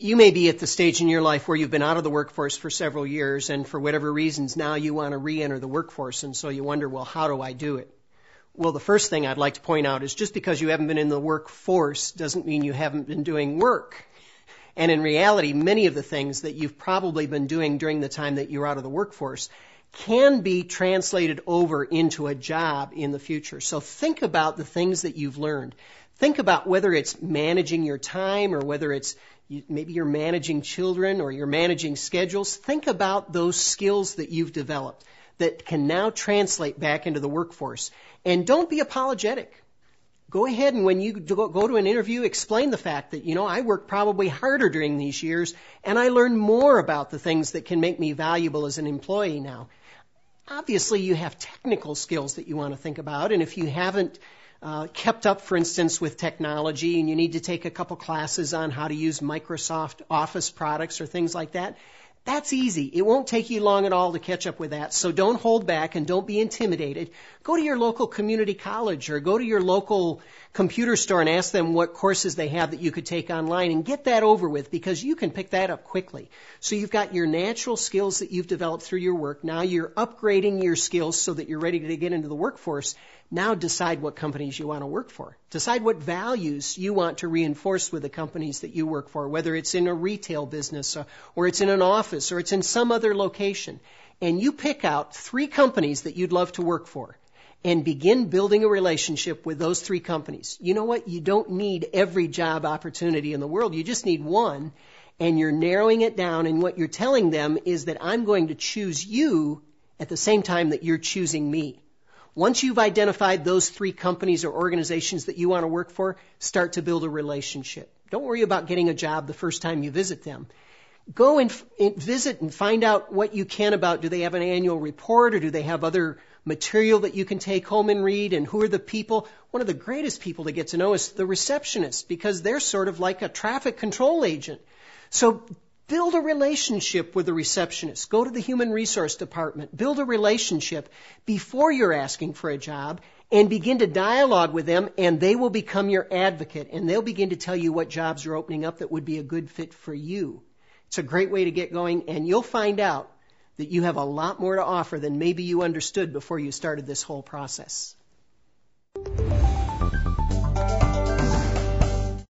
You may be at the stage in your life where you've been out of the workforce for several years, and for whatever reasons now you want to re-enter the workforce, and so you wonder, well, how do I do it? Well, the first thing I'd like to point out is just because you haven't been in the workforce doesn't mean you haven't been doing work. And in reality, many of the things that you've probably been doing during the time that you're out of the workforce can be translated over into a job in the future. So think about the things that you've learned. Think about whether it's managing your time or whether it's maybe you're managing children or you're managing schedules. Think about those skills that you've developed that can now translate back into the workforce. And don't be apologetic. Go ahead and when you go to an interview, explain the fact that, I worked probably harder during these years and I learned more about the things that can make me valuable as an employee now. Obviously, you have technical skills that you want to think about, and if you haven't kept up, for instance, with technology and you need to take a couple classes on how to use Microsoft Office products or things like that, that's easy. It won't take you long at all to catch up with that, so don't hold back and don't be intimidated. Go to your local community college or go to your local computer store and ask them what courses they have that you could take online and get that over with because you can pick that up quickly. So you've got your natural skills that you've developed through your work. Now you're upgrading your skills so that you're ready to get into the workforce. Now decide what companies you want to work for. Decide what values you want to reinforce with the companies that you work for, whether it's in a retail business or it's in an office or it's in some other location. And you pick out 3 companies that you'd love to work for and begin building a relationship with those 3 companies. You know what? You don't need every job opportunity in the world. You just need one, and you're narrowing it down, and what you're telling them is that I'm going to choose you at the same time that you're choosing me. Once you've identified those 3 companies or organizations that you want to work for, start to build a relationship. Don't worry about getting a job the first time you visit them. Go and visit and find out what you can about, do they have an annual report or do they have other material that you can take home and read, and who are the people? One of the greatest people to get to know is the receptionist because they're sort of like a traffic control agent. So build a relationship with the receptionist. Go to the human resource department. Build a relationship before you're asking for a job and begin to dialogue with them, and they will become your advocate, and they'll begin to tell you what jobs are opening up that would be a good fit for you. It's a great way to get going, and you'll find out that you have a lot more to offer than maybe you understood before you started this whole process.